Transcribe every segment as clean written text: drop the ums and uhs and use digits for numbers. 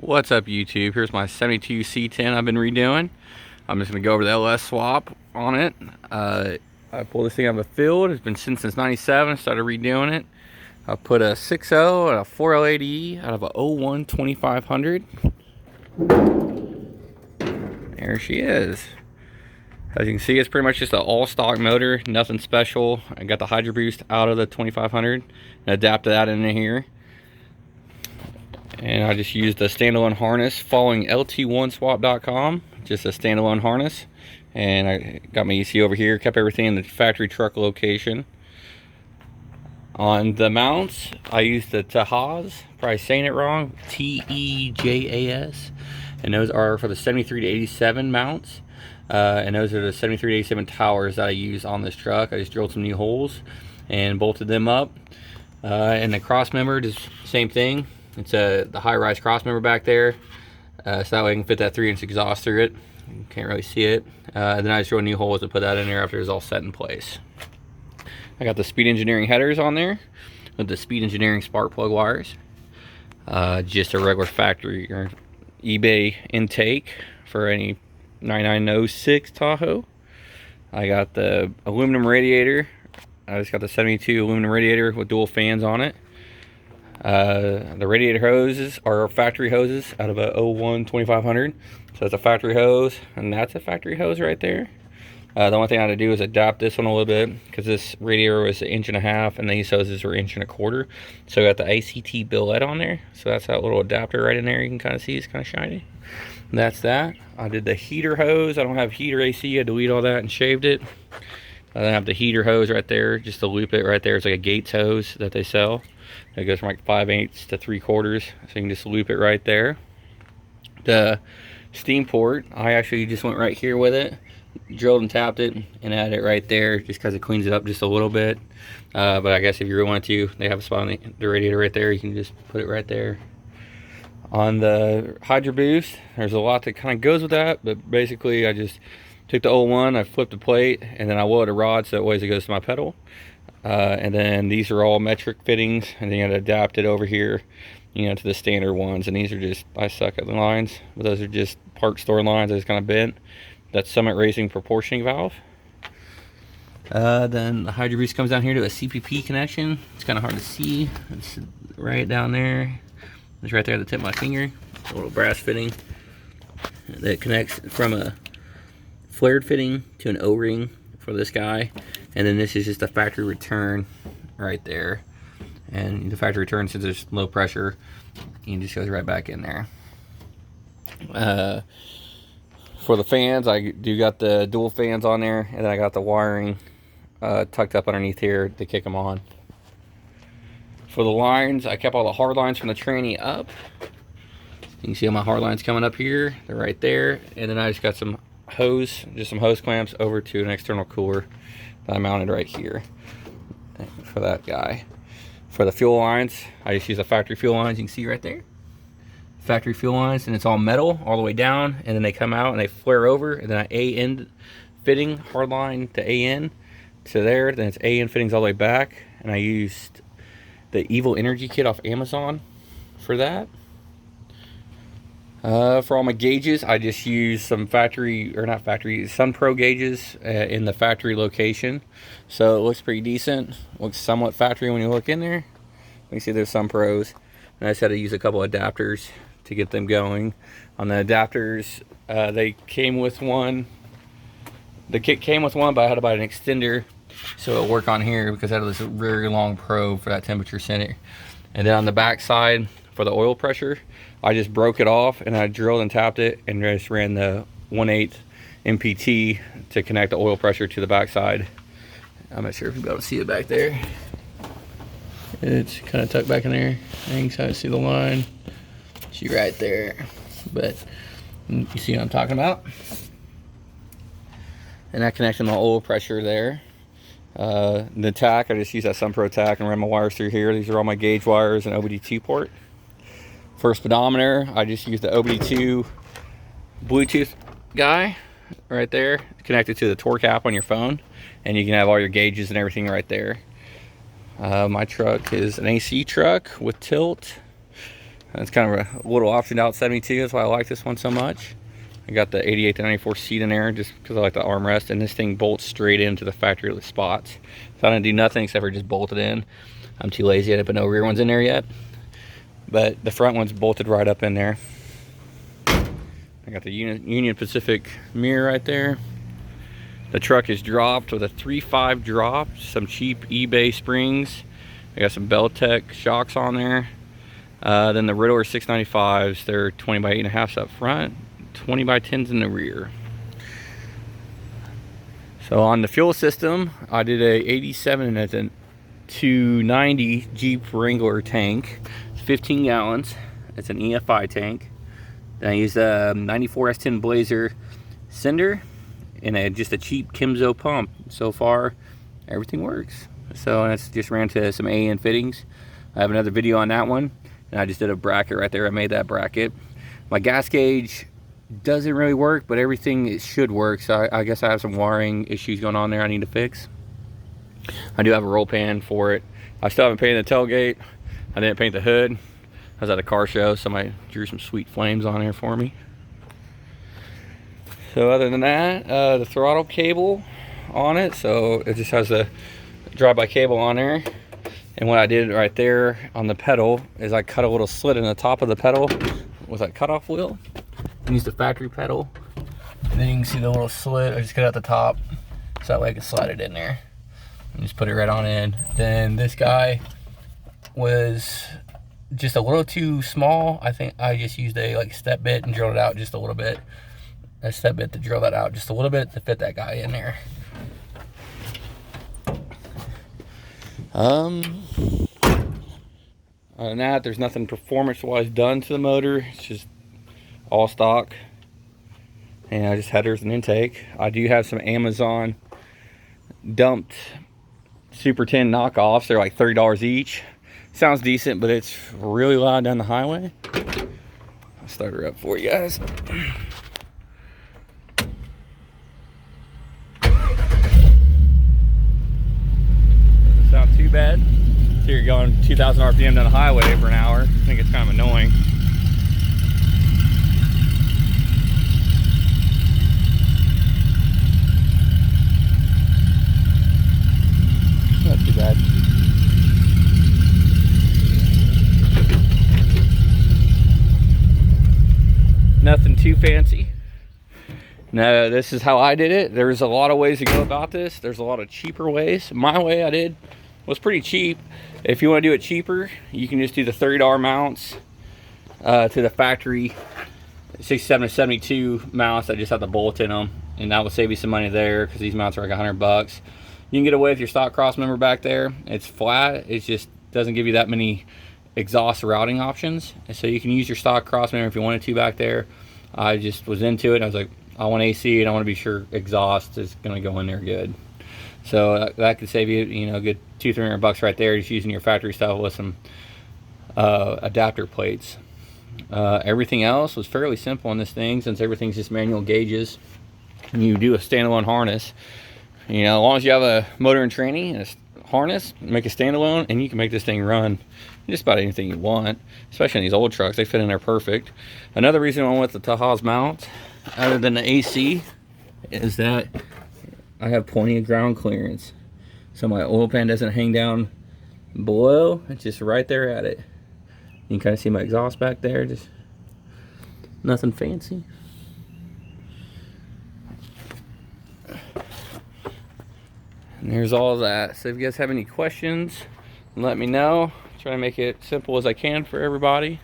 What's up, YouTube? Here's my 72 C10 I've been redoing. I'm just going to go over the LS swap on it. I pulled this thing out of the field. It's been since 97. Started redoing it. I put a 6.0 and a 4L80E out of a 01 2500. There she is. As you can see, it's pretty much just an all-stock motor, nothing special. I got the Hydroboost out of the 2500 and adapted that into here. And I just used the standalone harness following lt1swap.com, just a standalone harness. And I got my ECU over here, kept everything in the factory truck location. On the mounts, I used the Tejas, probably saying it wrong, Tejas. And those are for the 73 to 87 mounts. And those are the 73 to 87 towers that I use on this truck. I just drilled some new holes and bolted them up. And the crossmember, just same thing. It's the high-rise crossmember back there, so that way I can fit that 3-inch exhaust through it. You can't really see it. Then I just drilled new holes to put that in there after it's all set in place. I got the Speed Engineering headers on there with the Speed Engineering spark plug wires. Just a regular factory or eBay intake for any 9906 Tahoe. I got the aluminum radiator. I just got the 72 aluminum radiator with dual fans on it. The radiator hoses are factory hoses out of a 01 2500. So that's a factory hose, and that's a factory hose right there. The only thing I had to do is adapt this one a little bit because this radiator was 1.5 inches and these hoses were 1.25 inches. So I got the ICT billet on there. So that's that little adapter right in there. You can kind of see it's kind of shiny. And that's that. I did the heater hose. I don't have heater AC. I deleted all that and shaved it. I have the heater hose right there, just to loop it right there. It's like a Gates hose that they sell. It goes from like 5/8 to 3/4, so you can just loop it right there. The steam port, I actually just went right here with it, drilled and tapped it, and added it right there, just because it cleans it up just a little bit. But I guess if you really want to, they have a spot on the radiator right there. You can just put it right there. On the Hydroboost, there's a lot that kind of goes with that, but basically I just took the 01, I flipped the plate, and then I welded a rod so that way it goes to my pedal. And then these are all metric fittings, and then you got to adapt it over here, you know, to the standard ones. And these are just, I suck at the lines, but those are just part store lines. I just kind of bent. That's Summit Racing proportioning valve. Then the Hydroboost comes down here to a CPP connection. It's kind of hard to see. It's right down there. It's right there at the tip of my finger. A little brass fitting that connects from a flared fitting to an O-ring for this guy. And then this is just a factory return right there. And the factory return, since there's low pressure, it just goes right back in there. For the fans, I do got the dual fans on there, and then I got the wiring tucked up underneath here to kick them on. For the lines, I kept all the hard lines from the tranny up. You can see all my hard lines coming up here. They're right there. And then I just got some hose, just some hose clamps over to an external cooler that I mounted right here for that guy. For the fuel lines, I just use the factory fuel lines. You can see right there. Factory fuel lines, and it's all metal all the way down, and then they come out and they flare over, and then I A-end fitting hard line to A-end to there, then it's A-end fittings all the way back, and I used the Evil Energy kit off Amazon for that. For all my gauges, I just use some Sunpro gauges in the factory location. So it looks pretty decent. Looks somewhat factory when you look in there. You can see there's Sunpros. And I just had to use a couple adapters to get them going. On the adapters, they came with one. The kit came with one, but I had to buy an extender so it'll work on here because I had this very long probe for that temperature center. And then on the back side, for the oil pressure, I just broke it off and I drilled and tapped it and just ran the 1/8 MPT to connect the oil pressure to the back side. I'm not sure if you'll be able to see it back there. It's kind of tucked back in there. I can kind of see the line. See right there. But you see what I'm talking about? And that connects to my oil pressure there. The tach, I just use that Sunpro tach and ran my wires through here. These are all my gauge wires and OBD2 port. For speedometer, I just use the OBD2 Bluetooth guy right there, connected to the torque app on your phone, and you can have all your gauges and everything right there. My truck is an AC truck with tilt. It's kind of a little optioned out 72. That's why I like this one so much. I got the 88 to 94 seat in there just because I like the armrest, and this thing bolts straight into the factory spots. So I didn't do nothing except for just bolt it in. I'm too lazy. I didn't put no rear ones in there yet, but the front one's bolted right up in there. I got the Union Pacific mirror right there. The truck is dropped with a 3.5 drop, some cheap eBay springs. I got some belltech shocks on there. Then the Ridler 695s, they're 20 by 8.5 up front, 20 by 10s in the rear. So on the fuel system, I did a 87 at a 290 Jeep Wrangler tank. It's 15 gallons. It's an EFI tank. Then I used a 94 S10 Blazer cinder and just a cheap Kemso pump. So far, everything works. So that's just ran to some AN fittings. I have another video on that one. And I just did a bracket right there. I made that bracket. My gas gauge doesn't really work, but everything it should work. So I guess I have some wiring issues going on there I need to fix. I do have a roll pan for it. I still haven't painted the tailgate. I didn't paint the hood. I was at a car show. Somebody drew some sweet flames on there for me. So other than that, the throttle cable on it. So it just has a drive-by cable on there. And what I did right there on the pedal is I cut a little slit in the top of the pedal with a cutoff wheel. I used the factory pedal. And then you can see the little slit. I just cut out the top so that way I can slide it in there. And just put it right on in. Then this guy was just a little too small. I think I just used a step bit and drilled it out just a little bit. A step bit to drill that out just a little bit to fit that guy in there. Other than that, there's nothing performance-wise done to the motor. It's just all stock. And just headers and intake. I do have some Amazon dumped Super 10 knockoffs. They're like $30 each. Sounds decent, but it's really loud down the highway. I'll start her up for you guys. Not too bad. So you're going 2,000 RPM down the highway for an hour. I think it's kind of annoying. Not too bad. Nothing too fancy. No, this is how I did it. There's a lot of ways to go about this. There's a lot of cheaper ways. My way I did was pretty cheap. If you want to do it cheaper, you can just do the $30 mounts to the factory 67 to 72 mounts that just have the bolt in them, and that will save you some money there because these mounts are like $100. You can get away with your stock crossmember back there. It's flat. It just doesn't give you that many exhaust routing options, and so you can use your stock crossmember if you wanted to back there. I just was into it. I was like, I want AC and I want to be sure exhaust is going to go in there good. So that could save you, you know, a good $200-300 right there, just using your factory stuff with some adapter plates. Everything else was fairly simple on this thing, since everything's just manual gauges. And you do a standalone harness. You know, as long as you have a motor and tranny and a harness, make a standalone, and you can make this thing run just about anything you want. Especially in these old trucks, they fit in there perfect. Another reason I went with the Tahoe's mount, other than the AC, is that I have plenty of ground clearance, so my oil pan doesn't hang down below. It's just right there at it. You can kind of see my exhaust back there, just nothing fancy. And there's all of that. So if you guys have any questions, let me know. Try to make it simple as I can for everybody,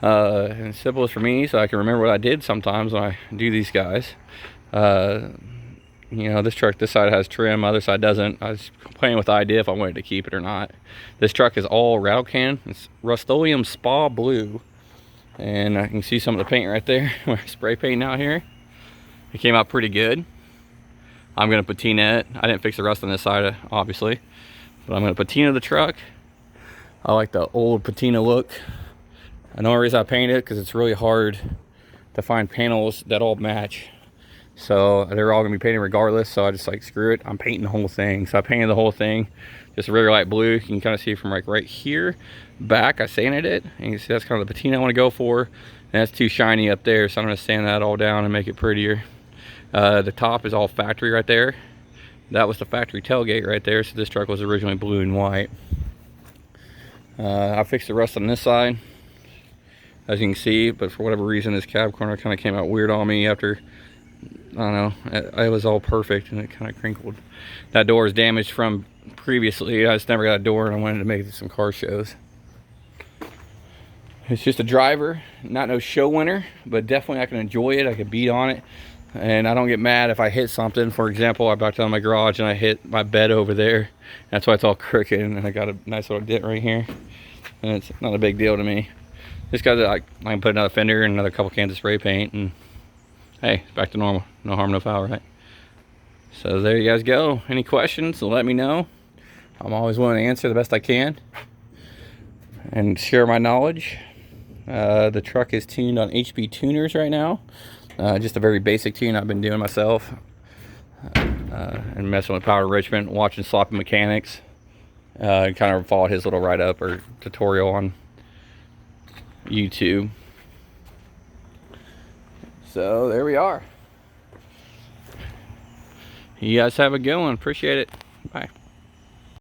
and simple as for me, so I can remember what I did sometimes when I do these guys. You know, this truck, this side has trim, other side doesn't. I was playing with the idea if I wanted to keep it or not. This truck is all rattle can. It's Rustoleum Spa Blue, and I can see some of the paint right there. We're spray painting out here. It came out pretty good. I'm gonna patina it. I didn't fix the rust on this side, obviously, but I'm gonna patina the truck. I like the old patina look. And the only reason I paint it because it's really hard to find panels that all match. So they're all gonna be painted regardless. So I just like, screw it, I'm painting the whole thing. So I painted the whole thing, just a regular light blue. You can kind of see from like right here back, I sanded it, and you can see that's kind of the patina I want to go for. And that's too shiny up there, so I'm gonna sand that all down and make it prettier. The top is all factory right there. That was the factory tailgate right there. So this truck was originally blue and white. I fixed the rust on this side, as you can see, but for whatever reason this cab corner kind of came out weird on me after, I don't know, it was all perfect and it kind of crinkled. That door is damaged from previously. I just never got a door and I wanted to make some car shows. It's just a driver, not no show winner, but definitely I can enjoy it. I can beat on it, and I don't get mad if I hit something. For example, I backed out of my garage and I hit my bed over there. That's why it's all crooked, and I got a nice little dent right here. And it's not a big deal to me. Just got to, I can put another fender and another couple cans of spray paint, and hey, it's back to normal. No harm, no foul, right? So there you guys go. Any questions, so let me know. I'm always willing to answer the best I can and share my knowledge. The truck is tuned on HP tuners right now. Just a very basic tune I've been doing myself. And messing with power enrichment, watching Sloppy Mechanics. Kind of followed his little write-up or tutorial on YouTube. So there we are. You guys have a good one. Appreciate it. Bye.